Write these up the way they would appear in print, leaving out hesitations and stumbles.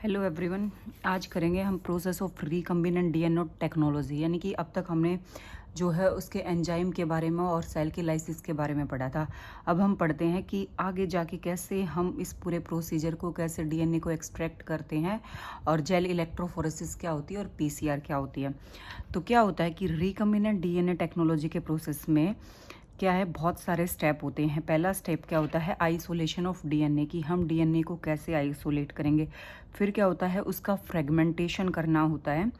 Hello everyone. आज करेंगे हम process of recombinant DNA technology, यानी कि अब तक हमने जो है उसके एंजाइम के बारे में और सेल की लाइसिस के बारे में पढ़ा था। अब हम पढ़ते हैं कि आगे जाके कैसे हम इस पूरे प्रोसीजर को, कैसे डीएनए को एक्सट्रैक्ट करते हैं और जेल इलेक्ट्रोफोरेसिस क्या होती है और पीसीआर क्या होती है। तो क्या होता है कि रिकम्बिनेंट डीएनए टेक्नोलॉजी के प्रोसेस में क्या है, बहुत सारे स्टेप होते हैं। पहला स्टेप क्या होता है, आइसोलेशन ऑफ डीएनए, की हम डीएनए को कैसे आइसोलेट करेंगे। फिर क्या होता है, उसका फ्रेगमेंटेशन करना होता है।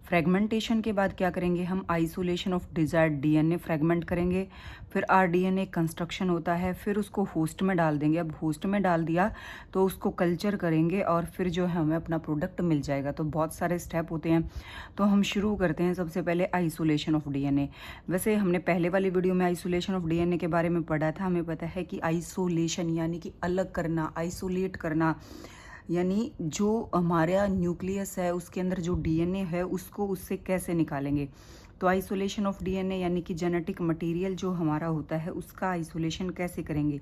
फ्रेगमेंटेशन के बाद क्या करेंगे हम, isolation of desired DNA fragment करेंगे। फिर आरडीएनए कंस्ट्रक्शन होता है, फिर उसको होस्ट में डाल देंगे। अब होस्ट में डाल दिया तो उसको कल्चर करेंगे और फिर जो है हमें अपना प्रोडक्ट मिल जाएगा। तो बहुत सारे स्टेप होते हैं। तो हम शुरू करते हैं सबसे पहले आइसोलेशन ऑफ डीएनए। वैसे हमने पहले वाली वीडियो में आइसोलेशन ऑफ डीएनए के बारे में पढ़ा था। हमें पता है कि आइसोलेशन यानी कि अलग करना, आइसोलेट करना, यानी जो हमारा न्यूक्लियस है उसके अंदर जो डीएनए है उसको उससे कैसे निकालेंगे। तो आइसोलेशन ऑफ डीएनए यानी कि जेनेटिक मटेरियल जो हमारा होता है उसका आइसोलेशन कैसे करेंगे।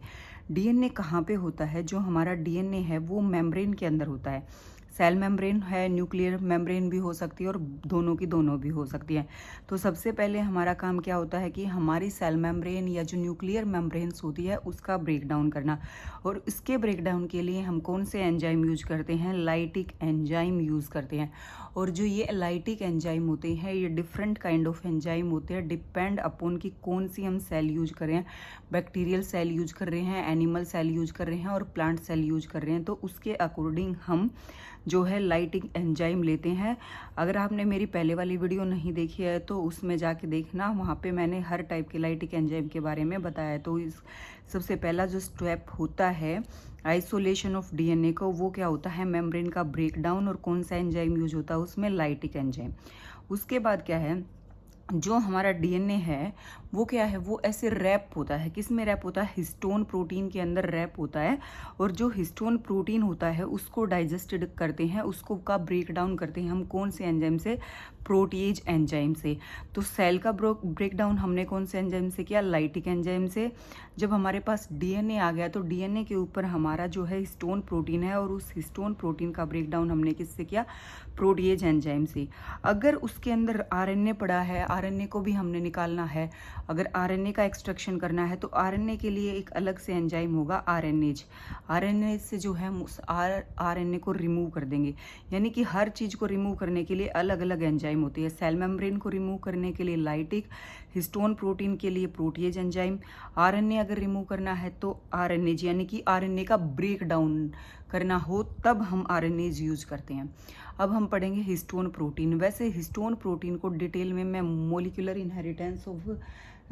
डीएनए कहाँ पे होता है, जो हमारा डीएनए है वो मेम्ब्रेन के अंदर होता है। सेल मेम्ब्रेन है, न्यूक्लियर मेम्ब्रेन भी हो सकती है और दोनों की दोनों भी हो सकती है। तो सबसे पहले हमारा काम क्या होता है कि हमारी सेल मेम्ब्रेन या जो न्यूक्लियर मेम्ब्रेन्स होती है उसका ब्रेक डाउन करना। और इसके ब्रेक डाउन के लिए हम कौन से एंजाइम यूज करते हैं, लाइटिक एंजाइम यूज करते हैं। और जो ये लाइटिक एंजाइम होते हैं ये डिफरेंट काइंड ऑफ एंजाइम होते हैं, डिपेंड अपॉन कि कौन सी हम सेल यूज कर रहे हैं। बैक्टीरियल सेल यूज कर रहे हैं, एनिमल सेल यूज कर रहे हैं और प्लांट सेल यूज कर रहे हैं। तो उसके अकॉर्डिंग हम जो है लाइटिक एंजाइम लेते हैं। अगर आपने मेरी पहले वाली वीडियो नहीं देखी है तो उसमें जाके देखना, वहाँ पे मैंने हर टाइप के लाइटिक एंजाइम के बारे में बताया। तो इस सबसे पहला जो स्टेप होता है आइसोलेशन ऑफ डीएनए को, वो क्या होता है, मेम्ब्रेन का ब्रेकडाउन। और कौन सा एंजाइम यूज होता है उसमें, लाइटिक एंजाइम। उसके बाद क्या है, जो हमारा डीएनए है वो क्या है, वो ऐसे रैप होता है। किस में रैप होता है, हिस्टोन प्रोटीन के अंदर रैप होता है। और जो हिस्टोन प्रोटीन होता है उसको डाइजेस्टेड करते हैं, उसको का ब्रेक डाउन करते हैं हम कौन से एंजाइम से, प्रोटीएज एंजाइम से। तो सेल का ब्रेक डाउन हमने कौन से एंजाइम से किया, लाइटिक एंजाइम से। जब हमारे पास डीएनए आ गया तो डीएनए के ऊपर हमारा जो है हिस्टोन प्रोटीन है और उस हिस्टोन प्रोटीन का ब्रेक डाउन हमने किससे किया, प्रोटीएज एंजाइम से। अगर उसके अंदर आरएनए पड़ा है, आरएनए को भी हमने निकालना है। अगर आरएनए का एक्सट्रैक्शन करना है तो आरएनए के लिए एक अलग से एंजाइम होगा, आरएनएज। आरएनए से जो है हम उस आरएनए को रिमूव कर देंगे। यानी कि हर चीज को रिमूव करने के लिए अलग अलग एंजाइम होती है। सेल मेम्ब्रेन को रिमूव करने के लिए लाइटिक, हिस्टोन प्रोटीन के लिए प्रोटीएज एंजाइम, आरएनए अगर रिमूव करना है तो आरएनएज, यानी कि आरएनए का ब्रेक डाउन करना हो तब हम आरएनएज यूज करते हैं। अब हम पढ़ेंगे हिस्टोन प्रोटीन। वैसे हिस्टोन प्रोटीन को डिटेल में मैं मोलिकुलर इनहेरिटेंस ऑफ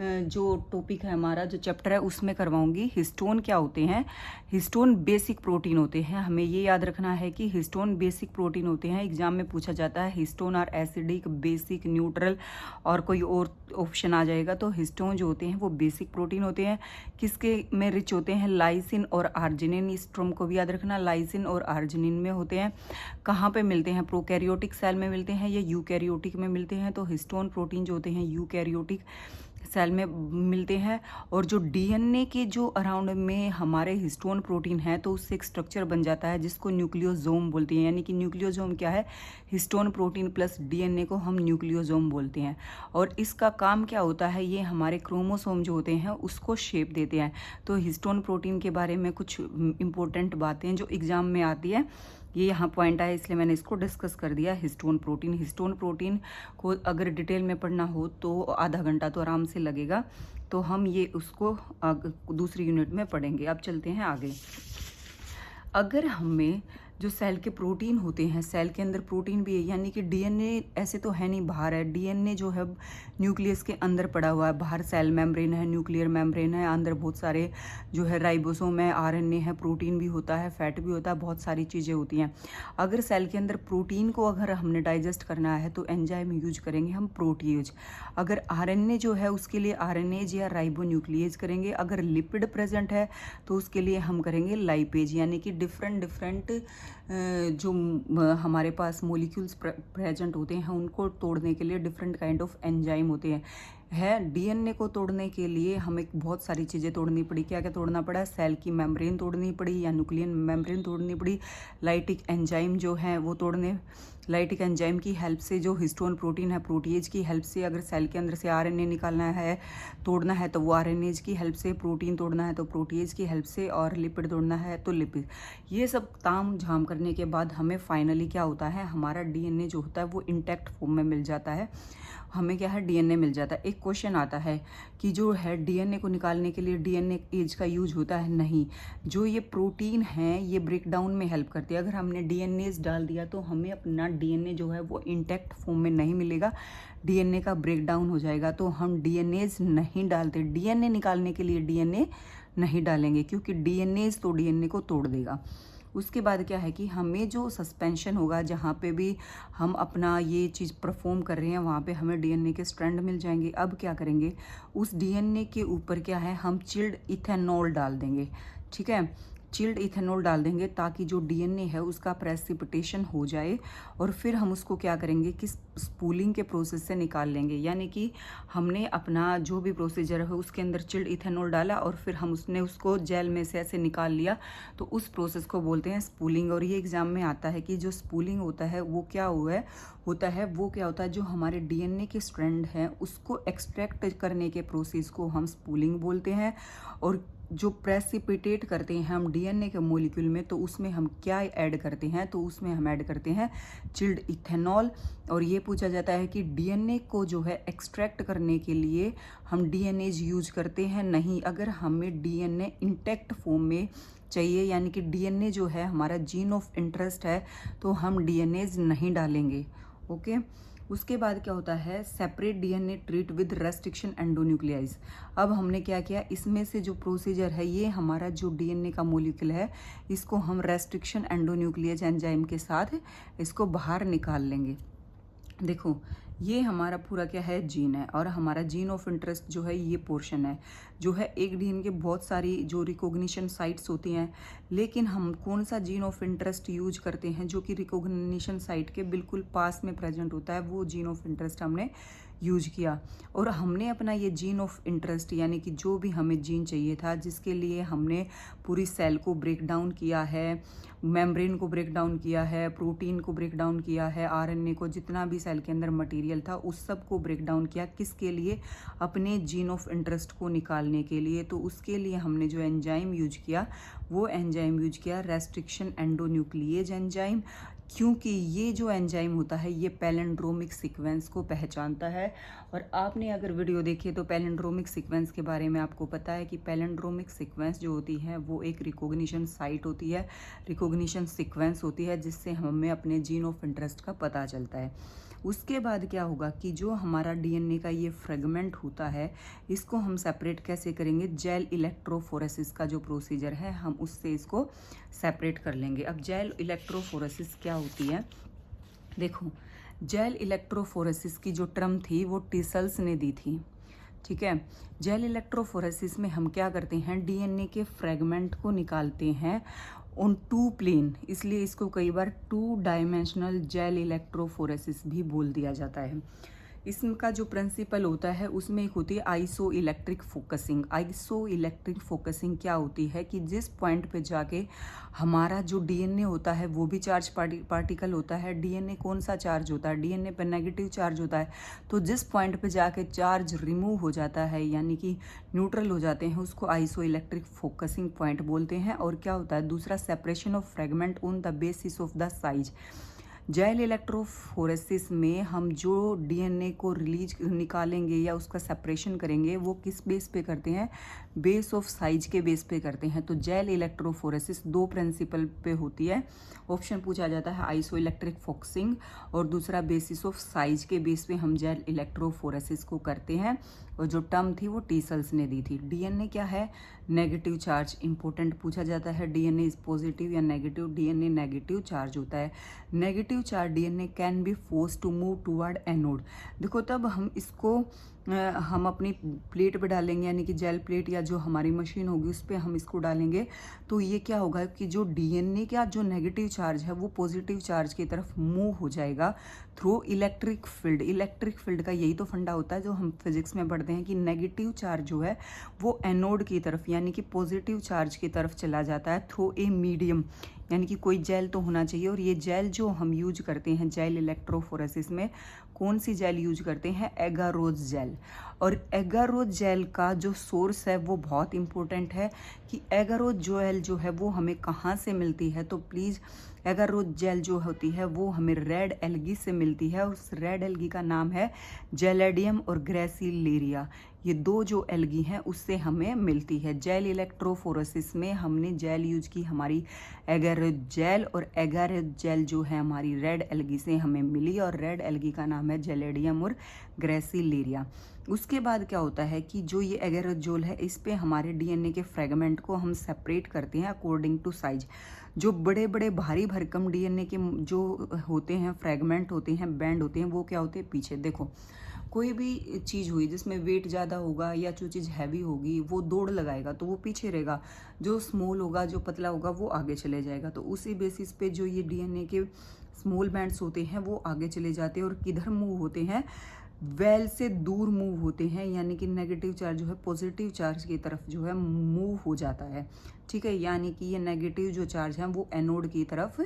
जो टॉपिक है हमारा, जो चैप्टर है उसमें करवाऊंगी। हिस्टोन क्या होते हैं, हिस्टोन बेसिक प्रोटीन होते हैं। हमें ये याद रखना है कि हिस्टोन बेसिक प्रोटीन होते हैं। एग्जाम में पूछा जाता है histone are acidic, basic, neutral और कोई और ऑप्शन आ जाएगा। तो हिस्टोन जो होते हैं वो बेसिक प्रोटीन होते हैं। किसके में रिच होते हैं, लाइसिन और आर्जिनिन। इस टर्म को भी याद रखना, लाइसिन और आर्जिनिन में होते हैं। कहाँ पे मिलते हैं, प्रोकैरियोटिक सेल में मिलते हैं या यूकैरियोटिक में मिलते हैं। तो हिस्टोन प्रोटीन जो होते हैं यूकैरियोटिक सेल में मिलते हैं। और जो डीएनए के जो अराउंड में हमारे हिस्टोन प्रोटीन है तो उससे एक स्ट्रक्चर बन जाता है जिसको न्यूक्लियोसोम बोलते हैं। यानी कि न्यूक्लियोसोम क्या है, हिस्टोन प्रोटीन प्लस डीएनए को हम न्यूक्लियोसोम बोलते हैं। और इसका काम क्या होता है, ये हमारे क्रोमोसोम जो होते हैं उसको शेप देते हैं। तो हिस्टोन प्रोटीन के बारे में कुछ इंपॉर्टेंट बातें जो एग्जाम में आती है, ये यहाँ पॉइंट आया इसलिए मैंने इसको डिस्कस कर दिया। हिस्टोन प्रोटीन, हिस्टोन प्रोटीन को अगर डिटेल में पढ़ना हो तो आधा घंटा तो आराम से लगेगा। तो हम ये उसको दूसरी यूनिट में पढ़ेंगे। अब चलते हैं आगे। अगर हमें जो सेल के प्रोटीन होते हैं, सेल के अंदर प्रोटीन भी है, यानी कि डीएनए ऐसे तो है नहीं बाहर है, डीएनए जो है न्यूक्लियस के अंदर पड़ा हुआ है। बाहर सेल मेम्ब्रेन है, न्यूक्लियर मेम्ब्रेन है, अंदर बहुत सारे जो है राइबोसोम है, आरएनए है, प्रोटीन भी होता है, फैट भी होता है, बहुत सारी चीज़ें होती हैं। अगर सेल के अंदर प्रोटीन को अगर हमने डाइजेस्ट करना है तो एंजाइम यूज करेंगे हम, प्रोटीएज। अगर आरएनए जो है उसके लिए आरएनएज या राइबोन्यूक्लिएज करेंगे। अगर लिपिड प्रेजेंट है तो उसके लिए हम करेंगे लाइपेज। यानी कि डिफरेंट जो हमारे पास मोलिक्यूल्स प्रेजेंट होते हैं उनको तोड़ने के लिए डिफरेंट काइंड ऑफ एंजाइम होते हैं। है। डीएनए को तोड़ने के लिए हमें बहुत सारी चीज़ें तोड़नी पड़ी। क्या क्या तोड़ना पड़ा? सेल की मेम्ब्रेन तोड़नी पड़ी या न्यूक्लियर मेम्ब्रेन तोड़नी पड़ी। लाइटिक एंजाइम जो है वो तोड़ने, लाइटिक एंजाइम की हेल्प से जो हिस्टोन प्रोटीन है, प्रोटीएज की हेल्प से अगर सेल के अंदर से आरएनए निकालना है, तोड़ना है तो वो आरएनएज की हेल्प से, प्रोटीन तोड़ना है तो प्रोटीएज की हेल्प से, और लिपिड तोड़ना है तो लिपिड। ये सब ताम झाम करने के बाद हमें फाइनली क्या होता है, हमारा डीएनए जो होता है वो इंटैक्ट फॉर्म में मिल जाता है। हमें क्या है, डीएनए मिल जाता है। एक क्वेश्चन आता है कि जो है डीएनए को निकालने के लिए डीएनए एज का यूज होता है? नहीं, जो ये प्रोटीन है ये ब्रेक डाउन में हेल्प करती है। अगर हमने डीएनए डाल दिया तो हमें अपना डीएनए जो है वो इंटैक्ट फॉर्म में नहीं मिलेगा, डीएनए का ब्रेक डाउन हो जाएगा। तो हम डीएनए नहीं डालते, डीएनए निकालने के लिए डीएनए नहीं डालेंगे, क्योंकि डीएनए तो डीएनए को तोड़ देगा। उसके बाद क्या है कि हमें जो सस्पेंशन होगा, जहाँ पे भी हम अपना ये चीज़ परफॉर्म कर रहे हैं वहाँ पे हमें डीएनए के स्ट्रैंड मिल जाएंगे। अब क्या करेंगे, उस डीएनए के ऊपर क्या है, हम चिल्ड इथेनॉल डाल देंगे। ठीक है, चिल्ड इथेनॉल डाल देंगे ताकि जो डीएनए है उसका प्रेसिपिटेशन हो जाए, और फिर हम उसको क्या करेंगे कि स्पूलिंग के प्रोसेस से निकाल लेंगे। यानी कि हमने अपना जो भी प्रोसीजर है उसके अंदर चिल्ड इथेनॉल डाला और फिर हम उसको जेल में से ऐसे निकाल लिया, तो उस प्रोसेस को बोलते हैं स्पूलिंग। और ये एग्जाम में आता है कि जो स्पूलिंग होता है वो क्या होता है जो हमारे डीएनए के स्ट्रैंड हैं उसको एक्सट्रैक्ट करने के प्रोसेस को हम स्पूलिंग बोलते हैं। और जो प्रेसिपिटेट करते हैं हम डीएनए के मॉलिक्यूल में, तो उसमें हम क्या ऐड करते हैं, तो उसमें हम ऐड करते हैं चिल्ड इथेनॉल। और ये पूछा जाता है कि डीएनए को जो है एक्सट्रैक्ट करने के लिए हम डीएनएज यूज करते हैं? नहीं, अगर हमें डीएनए इंटैक्ट फॉर्म में चाहिए, यानी कि डीएनए जो है हमारा जीन ऑफ इंटरेस्ट है, तो हम डीएनएज नहीं डालेंगे। ओके। उसके बाद क्या होता है, separate DNA treat with restriction endonuclease. अब हमने क्या किया, इसमें से जो प्रोसीजर है, ये हमारा जो डीएनए का मॉलिक्यूल है इसको हम रेस्ट्रिक्शन एंडोन्यूक्लियस एंजाइम के साथ इसको बाहर निकाल लेंगे। देखो, ये हमारा पूरा क्या है, जीन है, और हमारा जीन ऑफ इंटरेस्ट जो है ये पोर्शन है, जो है एक डीएनए के बहुत सारी जो रिकॉग्निशन साइट्स होती हैं, लेकिन हम कौन सा जीन ऑफ इंटरेस्ट यूज करते हैं जो कि रिकॉग्निशन साइट के बिल्कुल पास में प्रेजेंट होता है, वो जीन ऑफ इंटरेस्ट हमने यूज किया। और हमने अपना ये जीन ऑफ इंटरेस्ट, यानी कि जो भी हमें जीन चाहिए था, जिसके लिए हमने पूरी सेल को ब्रेक डाउन किया है, मेम्ब्रेन को ब्रेक डाउन किया है, प्रोटीन को ब्रेक डाउन किया है, आरएनए को, जितना भी सेल के अंदर मटेरियल था उस सब को ब्रेक डाउन किया। किसके लिए? अपने जीन ऑफ इंटरेस्ट को निकालने के लिए। तो उसके लिए हमने जो एंजाइम यूज किया, वो एंजाइम यूज किया रेस्ट्रिक्शन एंडोन्यूक्लियेज एंजाइम, क्योंकि ये जो एंजाइम होता है ये पैलिंड्रोमिक सीक्वेंस को पहचानता है। और आपने अगर वीडियो देखी तो पैलिंड्रोमिक सीक्वेंस के बारे में आपको पता है कि पैलिंड्रोमिक सीक्वेंस जो होती है वो एक रिकॉग्निशन साइट होती है, रिकॉग्निशन सीक्वेंस होती है, जिससे हमें अपने जीन ऑफ इंटरेस्ट का पता चलता है। उसके बाद क्या होगा कि जो हमारा डीएनए का ये फ्रेगमेंट होता है, इसको हम सेपरेट कैसे करेंगे, जेल इलेक्ट्रोफोरेसिस का जो प्रोसीजर है हम उससे इसको सेपरेट कर लेंगे। अब जेल इलेक्ट्रोफोरेसिस क्या होती है, देखो, जेल इलेक्ट्रोफोरेसिस की जो टर्म थी वो टीसल्स ने दी थी। ठीक है, जेल इलेक्ट्रोफोरेसिस में हम क्या करते हैं, डीएनए के फ्रेगमेंट को निकालते हैं ऑन टू प्लेन, इसलिए इसको कई बार 2 डायमेंशनल जेल इलेक्ट्रोफोरेसिस भी बोल दिया जाता है। इसका जो प्रिंसिपल होता है उसमें एक होती है iso electric focusing. Iso electric focusing क्या होती है कि जिस पॉइंट पे जाके हमारा जो डीएनए होता है वो भी चार्ज पार्टिकल होता है। डीएनए कौन सा चार्ज होता है, डीएनए पे नेगेटिव चार्ज होता है, तो जिस पॉइंट पे जाके चार्ज रिमूव हो जाता है, यानी कि न्यूट्रल हो जाते हैं, उसको आइसो इलेक्ट्रिक फोकसिंग पॉइंट बोलते हैं। और क्या होता है दूसरा, separation of fragment on the basis of the size. Jail electrophoresis में हम जो डीएनए को निकालेंगे या उसका सेपरेशन करेंगे वो किस बेस पे करते हैं, बेस ऑफ साइज के बेस पे करते हैं। तो जेल इलेक्ट्रोफोरेसिस 2 प्रिंसिपल पे होती है। ऑप्शन पूछा जाता है आइसो इलेक्ट्रिक फोकसिंग, और दूसरा बेसिस ऑफ साइज के बेस पे हम जेल इलेक्ट्रोफोरेसिस को करते हैं। और जो टर्म थी वो टीसल्स ने दी थी। डीएनए क्या है, नेगेटिव चार्ज। इंपॉर्टेंट पूछा जाता है डीएनए इज पॉजिटिव या नेगेटिव, डीएनए नेगेटिव चार्ज होता है। Negative negative charge DNA can be force to move toward anode. देखो तब हम इसको हम अपनी प्लेट पे डालेंगे, यानी कि जेल प्लेट या जो हमारी मशीन होगी उस पर हम इसको डालेंगे, तो ये क्या होगा कि जो डीएनए का जो नेगेटिव चार्ज है वो पॉजिटिव चार्ज की तरफ मूव हो जाएगा through electric field. Electric field का यही तो फंडा होता है जो हम फिजिक्स में पढ़ते हैं कि नेगेटिव चार्ज जो है वो एनोड की तरफ यानी कि पॉजिटिव चार्ज की तरफ चला जाता है थ्रू ए मीडियम, यानी कि कोई जेल तो होना चाहिए। और ये जेल जो हम यूज करते हैं जेल इलेक्ट्रोफोरेसिस में, कौन सी जेल यूज करते हैं? Agarose gel. और एगारोज जेल का जो सोर्स है वो बहुत इंपॉर्टेंट है कि एगारोज जेल जो है वो हमें कहाँ से मिलती है। तो प्लीज़ एगारोज जेल जो होती है वो हमें रेड एल्गी से मिलती है, और उस रेड एल्गी का नाम है जेलेडियम और ग्रेसिलेरिया। ये दो जो एल्गी हैं उससे हमें मिलती है। जेल इलेक्ट्रोफोरेसिस में हमने जेल यूज की हमारी एगारोज जेल, और एगारोज जेल जो है हमारी रेड एल्गी से हमें मिली, और रेड एल्गी का नाम है जेलेडियम और ग्रेसिलेरिया। उसके बाद क्या होता है कि जो ये एगारोजोल है इस पे हमारे डीएनए के फ्रेगमेंट को हम सेपरेट करते हैं अकॉर्डिंग टू साइज। जो बड़े बड़े भारी भरकम डीएनए के जो होते हैं फ्रेगमेंट होते हैं, बैंड होते हैं, वो क्या होते हैं? पीछे। देखो कोई भी चीज़ हुई जिसमें वेट ज़्यादा होगा या जो चीज़ हैवी होगी वो दौड़ लगाएगा तो वो पीछे रहेगा, जो स्मॉल होगा जो पतला होगा वो आगे चले जाएगा। तो उसी बेसिस पे जो ये डीएनए के स्मॉल बैंड्स होते हैं वो आगे चले जाते हैं और किधर मूव होते हैं? वेल से दूर मूव होते हैं, यानी कि नेगेटिव चार्ज जो है पॉजिटिव चार्ज की तरफ जो है मूव हो जाता है। ठीक है, यानी कि ये नेगेटिव जो चार्ज हैं वो एनोड की तरफ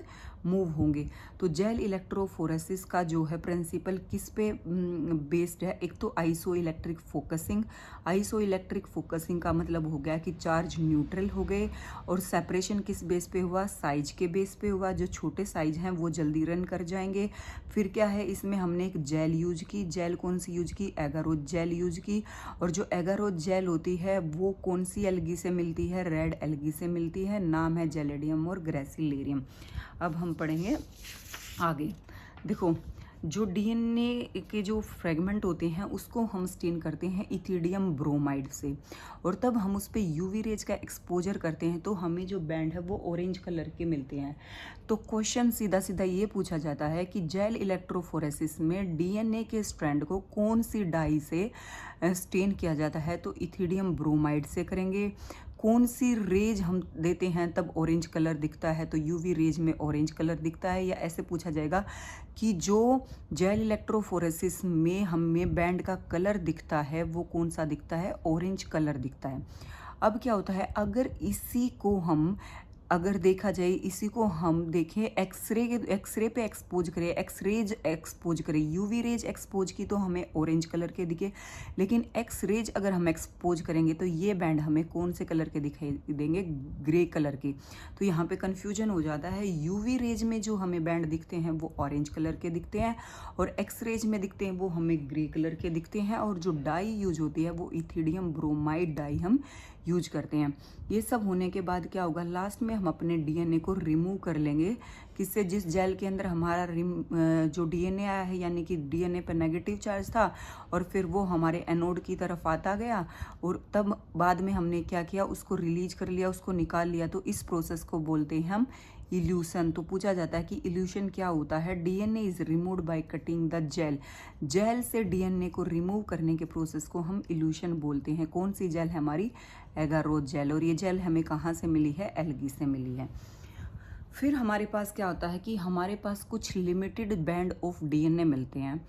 मूव होंगे। तो जेल इलेक्ट्रोफोरेसिस का जो है प्रिंसिपल किस पे बेस्ड है? एक तो iso electric focusing. Iso electric focusing का मतलब हो गया कि चार्ज न्यूट्रल हो गए, और सेपरेशन किस बेस पे हुआ? साइज के बेस पे हुआ। जो छोटे साइज हैं वो जल्दी रन कर जाएंगे। फिर क्या है, इसमें हमने एक जेल यूज की। जेल कौन सी यूज की? एगारोज जेल यूज की। और जो एगारोज जेल होती है वो कौन सी एल्गी से मिलती है? रेड एल्गी से मिलती है। नाम है जेलेडियम और ग्रेसिलेरियम। अब हम पढ़ेंगे आगे। देखो जो डीएनए के जो फ्रेगमेंट होते हैं उसको हम स्टेन करते हैं इथिडियम ब्रोमाइड से, और तब हम उस पर यूवी रेज का एक्सपोजर करते हैं तो हमें जो बैंड है वो ऑरेंज कलर के मिलते हैं। तो क्वेश्चन सीधा सीधा ये पूछा जाता है कि जेल इलेक्ट्रोफोरेसिस में डीएनए के स्ट्रैंड को कौन सी डाई से स्टेन किया जाता है? तो इथिडियम ब्रोमाइड से करेंगे। कौन सी रेज हम देते हैं तब ऑरेंज कलर दिखता है? तो यूवी रेज में ऑरेंज कलर दिखता है। या ऐसे पूछा जाएगा कि जो जेल इलेक्ट्रोफोरेसिस में हमें बैंड का कलर दिखता है वो कौन सा दिखता है? ऑरेंज कलर दिखता है। अब क्या होता है, अगर देखा जाए इसी को हम देखें एक्सरे पे एक्सपोज करें, एक्सरेज एक्सपोज करें, यूवी रेज एक्सपोज की तो हमें ऑरेंज कलर के दिखे, लेकिन एक्स रेज अगर हम एक्सपोज करेंगे तो ये बैंड हमें कौन से कलर के दिखाई देंगे? ग्रे कलर के। तो यहाँ पे कंफ्यूजन हो जाता है। यूवी रेज में जो हमें बैंड दिखते हैं वो ऑरेंज कलर के दिखते हैं, और एक्स रेज में दिखते हैं वो हमें ग्रे कलर के दिखते हैं। और जो डाई यूज होती है वो इथिडियम ब्रोमाइड डाई हम यूज करते हैं। ये सब होने के बाद क्या होगा, लास्ट में हम अपने डीएनए को रिमूव कर लेंगे। किससे? जिस जेल के अंदर हमारा जो डीएनए आया है, यानी कि डीएनए पर नेगेटिव चार्ज था और फिर वो हमारे एनोड की तरफ आता गया, और तब बाद में हमने क्या किया, उसको रिलीज कर लिया, उसको निकाल लिया। तो इस प्रोसेस को बोलते हैं हम इल्यूशन। तो पूछा जाता है कि इल्यूशन क्या होता है? DNA is removed by cutting the gel. Gel से डीएनए को रिमूव करने के प्रोसेस को हम इल्यूशन बोलते हैं। कौन सी जेल है? हमारी एगारोज जेल। और ये जेल हमें कहाँ से मिली है? एल्गी से मिली है। फिर हमारे पास क्या होता है कि हमारे पास कुछ लिमिटेड बैंड ऑफ डीएनए मिलते हैं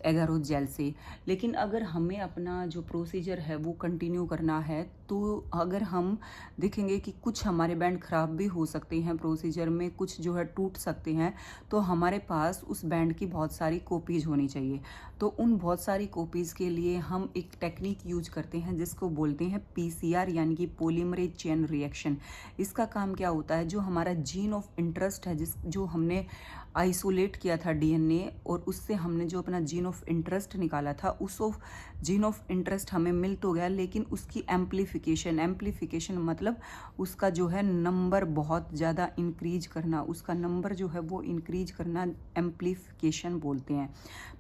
एगारोज जेल से, लेकिन अगर हमें अपना जो प्रोसीजर है वो कंटिन्यू करना है तो अगर हम देखेंगे कि कुछ हमारे बैंड ख़राब भी हो सकते हैं प्रोसीजर में, कुछ जो है टूट सकते हैं, तो हमारे पास उस बैंड की बहुत सारी कॉपीज़ होनी चाहिए। तो उन बहुत सारी कॉपीज़ के लिए हम एक टेक्निक यूज करते हैं जिसको बोलते हैं पीसीआर, यानी कि पॉलीमरेज चेन रिएक्शन। इसका काम क्या होता है, जो हमारा जीन ऑफ इंटरेस्ट है, जो हमने आइसोलेट किया था डीएनए, और उससे हमने जो अपना जीन ऑफ इंटरेस्ट निकाला था, उस जीन ऑफ इंटरेस्ट हमें मिल तो गया, लेकिन उसकी एम्प्लीफिकेशन मतलब उसका जो है नंबर बहुत ज़्यादा इंक्रीज करना, उसका नंबर जो है वो इंक्रीज करना एम्प्लीफिकेशन बोलते हैं।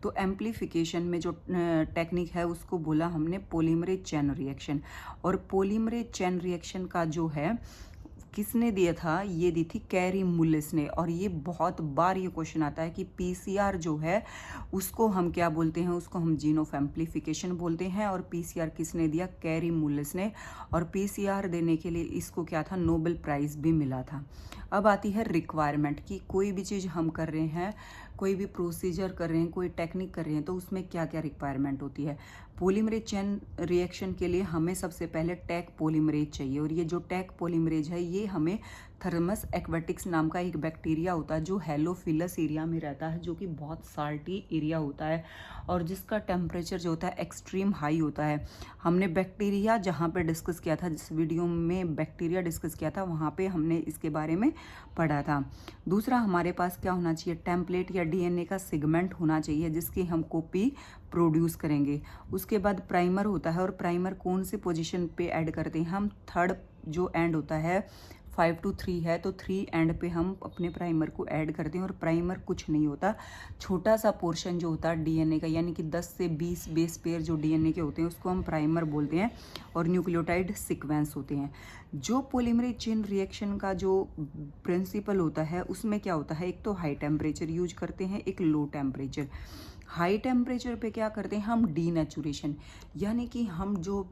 तो एम्प्लीफिकेशन में जो टेक्निक है उसको बोला हमने पॉलीमरेज चेन रिएक्शन। और पॉलीमरेज चेन रिएक्शन का जो है किसने दिया था? ये दी थी कैरी मुलिस ने। और ये बहुत बार ये क्वेश्चन आता है कि पीसीआर जो है उसको हम क्या बोलते हैं? उसको हम जीन ऑफ एम्प्लीफिकेशन बोलते हैं। और पीसीआर किसने दिया? कैरी मुलिस ने। और पीसीआर देने के लिए इसको क्या था? नोबेल प्राइज़ भी मिला था। अब आती है रिक्वायरमेंट कि कोई भी चीज़ हम कर रहे हैं, कोई भी प्रोसीजर कर रहे हैं, कोई टेक्निक कर रहे हैं, तो उसमें क्या क्या रिक्वायरमेंट होती है। पॉलीमरेज चेन रिएक्शन के लिए हमें सबसे पहले टैक पॉलीमरेज चाहिए। और ये जो टैक पॉलीमरेज है ये हमें थर्मस एक्वेटिक्स नाम का एक बैक्टीरिया होता है जो हेलोफिलस एरिया में रहता है, जो कि बहुत साल्टी एरिया होता है और जिसका टेम्परेचर जो होता है एक्सट्रीम हाई होता है। हमने बैक्टीरिया जहाँ पे डिस्कस किया था, जिस वीडियो में बैक्टीरिया डिस्कस किया था, वहाँ पे हमने इसके बारे में पढ़ा था। दूसरा हमारे पास क्या होना चाहिए? टेम्पलेट या डीएनए का सेगमेंट होना चाहिए जिसकी हम कॉपी प्रोड्यूस करेंगे। उसके बाद प्राइमर होता है। और प्राइमर कौन से पोजीशन पे ऐड करते हैं? हम थर्ड जो एंड होता है 5 to 3 है, तो 3 एंड पे हम अपने प्राइमर को ऐड करते हैं। और प्राइमर कुछ नहीं होता, छोटा सा पोर्शन जो होता है डीएनए का, यानी कि 10 से 20 बेस पेयर जो डीएनए के होते हैं उसको हम प्राइमर बोलते हैं। और न्यूक्लियोटाइड सीक्वेंस होते हैं। जो पॉलीमरेज चेन रिएक्शन का जो प्रिंसिपल होता है उसमें क्या होता है? एक तो हाई टेम्परेचर यूज करते हैं, एक लो टेम्परेचर। हाई टेम्परेचर पे क्या करते हैं हम? डीनेचुरेशन, यानी कि हम जो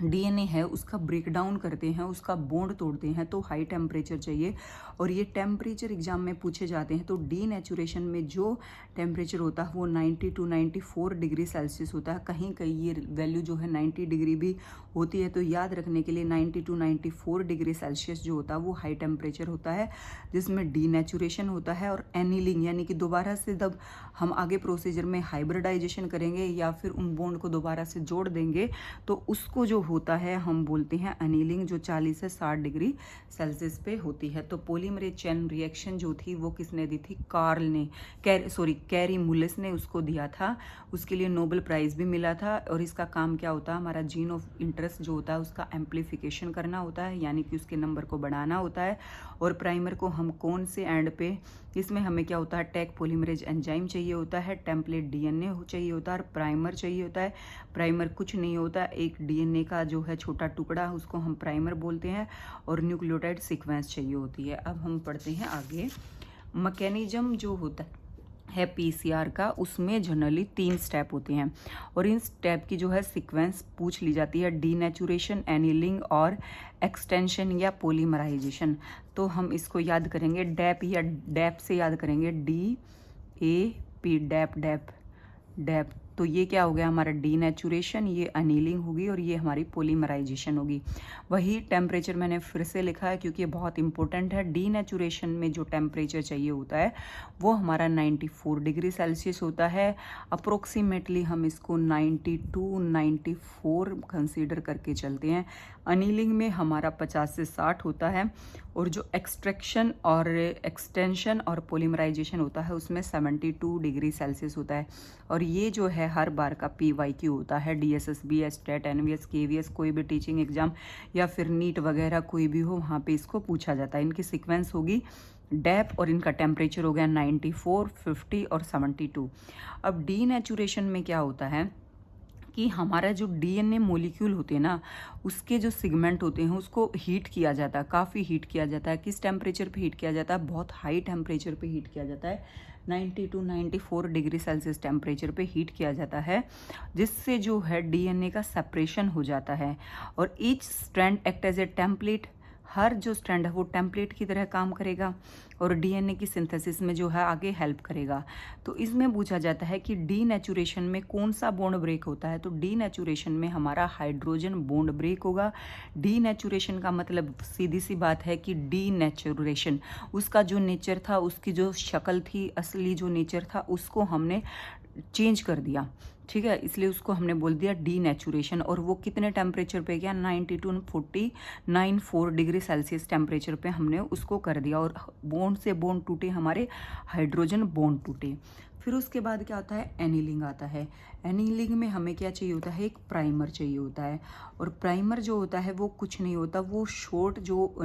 डीएनए है उसका ब्रेकडाउन करते हैं, उसका बॉन्ड तोड़ते हैं, तो हाई टेम्परेचर चाहिए। और ये टेम्परेचर एग्जाम में पूछे जाते हैं। तो डीनेचुरेशन में जो टेम्परेचर होता है वो 90 to 94 डिग्री सेल्सियस होता है। कहीं कहीं ये वैल्यू जो है 90 डिग्री भी होती है, तो याद रखने के लिए 90 to 94 डिग्री सेल्सियस जो होता है वो हाई टेम्परेचर होता है जिसमें डीनेचुरेशन होता है। और एनीलिंग, यानी कि दोबारा से जब हम आगे प्रोसीजर में हाइब्रिडाइजेशन करेंगे या फिर उन बॉन्ड को दोबारा से जोड़ देंगे तो उसको जो होता है हम बोलते हैं एनीलिंग, जो 40 से 60 डिग्री सेल्सियस पे होती है। तो पॉलीमरेज चेन रिएक्शन जो थी वो किसने दी थी? कैरी मुलिस ने उसको दिया था। उसके लिए नोबेल प्राइज़ भी मिला था। और इसका काम क्या होता है? हमारा जीन ऑफ इंटरेस्ट जो होता है उसका एम्प्लीफिकेशन करना होता है, यानी कि उसके नंबर को बढ़ाना होता है। और प्राइमर को हम कौन से एंड पे, इसमें हमें क्या होता है? टैक पॉलीमरेज एंजाइम चाहिए होता है, टेम्पलेट डीएनए चाहिए होता है और प्राइमर चाहिए होता है। प्राइमर कुछ नहीं होता, एक डीएनए का जो है छोटा टुकड़ा, उसको हम प्राइमर बोलते हैं। और न्यूक्लियोटाइड सीक्वेंस चाहिए होती है। अब हम पढ़ते हैं आगे। मैकेनिज्म जो होता है पीसीआर का, उसमें जनरली 3 स्टेप होते हैं। और इन स्टेप की जो है सीक्वेंस पूछ ली जाती है: डीनेचुरेशन, एनीलिंग और एक्सटेंशन या पॉलीमराइजेशन। तो हम इसको याद करेंगे डैप या डैप से याद करेंगे, DAP, डैप डैप डैप। तो ये क्या हो गया हमारा? डीनेचुरेशन, ये अनीलिंग होगी और ये हमारी पॉलीमराइजेशन होगी। वही टेम्परेचर मैंने फिर से लिखा है क्योंकि ये बहुत इंपॉर्टेंट है। डीनेचुरेशन में जो टेम्परेचर चाहिए होता है वो हमारा 94 डिग्री सेल्सियस होता है। अप्रोक्सीमेटली हम इसको 92 94 कंसीडर करके चलते हैं। अनीलिंग में हमारा 50 से 60 होता है। और जो एक्सट्रैक्शन और एक्सटेंशन और पॉलीमराइजेशन होता है उसमें 72 डिग्री सेल्सियस होता है। और ये जो है हर बार का PYQ होता है। DSSB, स्टेट, NVS, KVS, कोई भी टीचिंग एग्जाम या फिर नीट वगैरह कोई भी हो, वहाँ पे इसको पूछा जाता है। इनकी सीक्वेंस होगी डैप और इनका टेम्परेचर हो गया 94, 50 और 72। अब डीनेचुरेशन में क्या होता है कि हमारा जो डीएनए मॉलिक्यूल होते हैं ना, उसके जो सेगमेंट होते हैं उसको हीट किया जाता है, काफ़ी हीट किया जाता है। किस टेम्परेचर पे हीट किया जाता है? बहुत हाई टेम्परेचर पे हीट किया जाता है। 90 to 94 डिग्री सेल्सियस टेम्परेचर पे हीट किया जाता है, जिससे जो है डीएनए का सेपरेशन हो जाता है। और each strand act as a template, हर जो स्ट्रैंड है वो टेम्पलेट की तरह काम करेगा और डीएनए की सिंथेसिस में जो है आगे हेल्प करेगा। तो इसमें पूछा जाता है कि डीनेचुरेशन में कौन सा बॉन्ड ब्रेक होता है? तो डीनेचुरेशन में हमारा हाइड्रोजन बॉन्ड ब्रेक होगा। डीनेचुरेशन का मतलब सीधी सी बात है कि डीनेचुरेशन, उसका जो नेचर था, उसकी जो शक्ल थी, असली जो नेचर था, उसको हमने चेंज कर दिया, ठीक है, इसलिए उसको हमने बोल दिया डीनेचुरेशन। और वो कितने टेम्परेचर पे गया? 90 to 49 डिग्री सेल्सियस टेम्परेचर पे हमने उसको कर दिया। और बॉन्ड से बॉन्ड टूटे, हमारे हाइड्रोजन बॉन्ड टूटे। फिर उसके बाद क्या होता है, एनीलिंग आता है। एनीलिंग में हमें क्या चाहिए होता है, एक प्राइमर चाहिए होता है। और प्राइमर जो होता है वो कुछ नहीं होता, वो शॉर्ट जो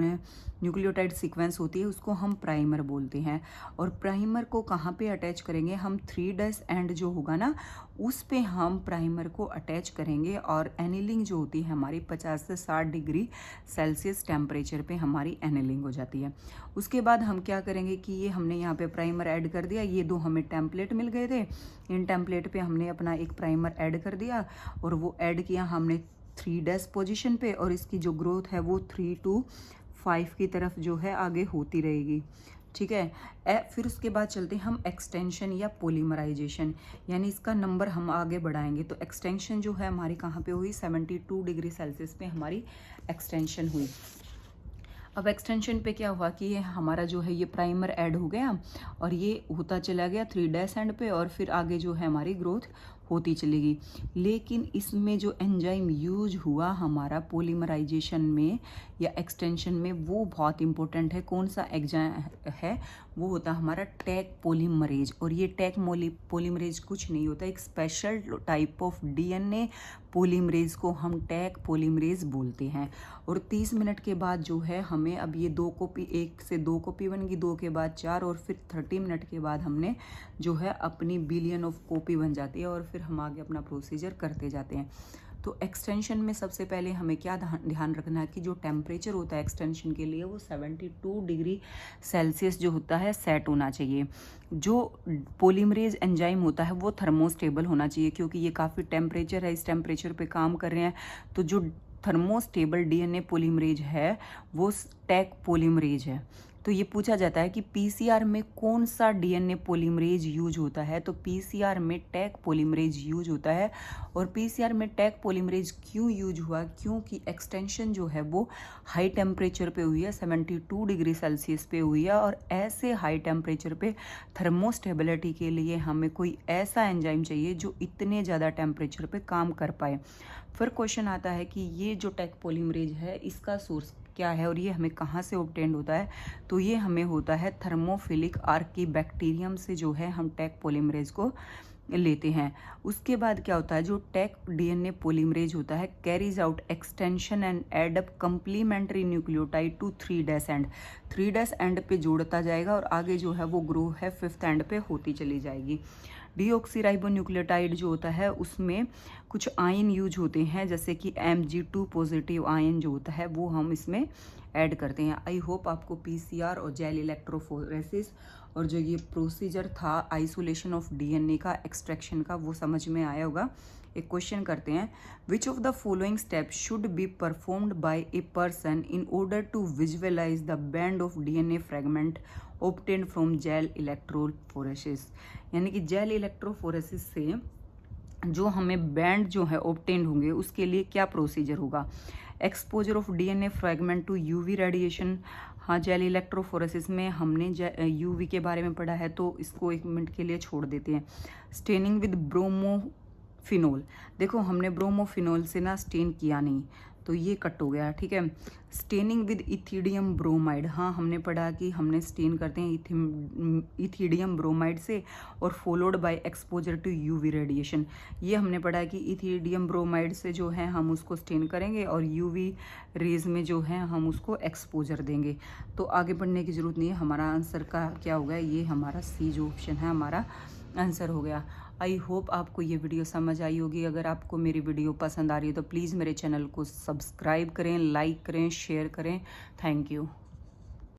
न्यूक्लियोटाइड सीक्वेंस होती है उसको हम प्राइमर बोलते हैं। और प्राइमर को कहाँ पे अटैच करेंगे हम, 3' एंड जो होगा ना उस पे हम प्राइमर को अटैच करेंगे। और एनीलिंग जो होती है हमारी 50 से 60 डिग्री सेल्सियस टेम्परेचर पे हमारी एनीलिंग हो जाती है। उसके बाद हम क्या करेंगे कि ये हमने यहाँ पे प्राइमर ऐड कर दिया, ये दो हमें टेम्पलेट मिल गए थे, इन टेम्पलेट पे हमने अपना एक प्राइमर ऐड कर दिया और वो ऐड किया हमने 3' पोजीशन पे। और इसकी जो ग्रोथ है वो 3 to 5 की तरफ जो है आगे होती रहेगी, ठीक है। फिर उसके बाद चलते हैं हम एक्सटेंशन या पॉलीमराइजेशन, यानी इसका नंबर हम आगे बढ़ाएंगे। तो एक्सटेंशन जो है हमारी कहाँ पे हुई, 72 डिग्री सेल्सियस पे हमारी एक्सटेंशन हुई। अब एक्सटेंशन पे क्या हुआ कि ये हमारा जो है ये प्राइमर ऐड हो गया और ये होता चला गया 3' एंड पे, और फिर आगे जो है हमारी ग्रोथ होती चलेगी। लेकिन इसमें जो एंजाइम यूज हुआ हमारा पॉलीमराइजेशन में या एक्सटेंशन में वो बहुत इंपॉर्टेंट है। कौन सा एग्जाम है, वो होता है हमारा टैग पॉलीमरेज। और ये टैग पॉलीमरेज कुछ नहीं होता, एक special type of DNA polymerase को हम टैग पॉलीमरेज बोलते हैं। और 30 मिनट के बाद जो है हमें अब ये 2 कॉपी, 1 से 2 कॉपी बन गई, 2 के बाद 4 और फिर 30 मिनट के बाद हमने जो है अपनी बिलियन ऑफ कॉपी बन जाती है। और फिर हम आगे अपना प्रोसीजर करते जाते हैं। तो एक्सटेंशन में सबसे पहले हमें क्या ध्यान रखना है कि जो टेम्परेचर होता है एक्सटेंशन के लिए वो 72 डिग्री सेल्सियस जो होता है सेट होना चाहिए। जो पॉलीमरेज एंजाइम होता है वो थर्मोस्टेबल होना चाहिए, क्योंकि ये काफ़ी टेम्परेचर है, इस टेम्परेचर पे काम कर रहे हैं। तो जो थर्मोस्टेबल डीएनए पॉलीमरेज है वो टैग पॉलीमरेज है। तो ये पूछा जाता है कि पीसीआर में कौन सा डीएनए पॉलीमरेज यूज होता है, तो पीसीआर में टैग पॉलीमरेज यूज होता है। और पीसीआर में टैग पॉलीमरेज क्यों यूज हुआ, क्योंकि एक्सटेंशन जो है वो हाई टेम्परेचर पे हुई है, 72 डिग्री सेल्सियस पे हुई है। और ऐसे हाई टेम्परेचर पे थर्मोस्टेबिलिटी के लिए हमें कोई ऐसा एंजाइम चाहिए जो इतने ज़्यादा टेम्परेचर पे काम कर पाए। फिर क्वेश्चन आता है कि ये जो टैग पॉलीमरेज है इसका सोर्स क्या है और ये हमें कहाँ से ऑब्टेन्ड होता है, तो ये हमें होता है थर्मोफिलिक आर्कीबैक्टीरियम से जो है हम टैग पॉलीमरेज को लेते हैं। उसके बाद क्या होता है, जो टैग डीएनए पॉलीमरेज होता है carries out extension and add up complementary nucleotide to 3' end, 3' end पे जोड़ता जाएगा और आगे जो है वो ग्रो है 5th एंड पे होती चली जाएगी। डीऑक्सीराइबोन्यूक्लियोटाइड जो होता है उसमें कुछ आयन यूज होते हैं, जैसे कि Mg2 पॉजिटिव आयन जो होता है वो हम इसमें ऐड करते हैं। आई होप आपको पीसीआर और जेल इलेक्ट्रोफोरेसिस और जो ये प्रोसीजर था आइसोलेशन ऑफ डीएनए का, एक्सट्रैक्शन का, वो समझ में आया होगा। एक क्वेश्चन करते हैं, which of the following steps should be performed by a person in order to visualize the band of DNA fragment obtained from gel electrophoresis. यानी कि जेल इलेक्ट्रोफोरेसिस से जो हमें बैंड जो है ऑब्टेन्ड होंगे उसके लिए क्या प्रोसीजर होगा। Exposure of DNA fragment to UV radiation, हाँ जेल इलेक्ट्रोफोरेसिस में हमने यूवी के बारे में पढ़ा है तो इसको 1 मिनट के लिए छोड़ देते हैं। स्टेनिंग विद ब्रोमोफिनोल, देखो हमने ब्रोमोफिनोल से ना स्टेन किया नहीं तो ये कट हो गया, ठीक है। स्टेनिंग विद इथिडियम ब्रोमाइड, हाँ हमने पढ़ा कि हमने स्टेन करते हैं इथिडियम ब्रोमाइड से और followed by exposure to UV radiation. ये हमने पढ़ा कि इथिडियम ब्रोमाइड से जो है हम उसको स्टेन करेंगे और यूवी रेज में जो है हम उसको एक्सपोजर देंगे। तो आगे बढ़ने की ज़रूरत नहीं है, हमारा आंसर का क्या होगा, ये हमारा सी जो ऑप्शन है हमारा आंसर हो गया। आई होप आपको ये वीडियो समझ आई होगी। अगर आपको मेरी वीडियो पसंद आ रही है तो प्लीज़ मेरे चैनल को सब्सक्राइब करें, लाइक करें, शेयर करें। Thank you.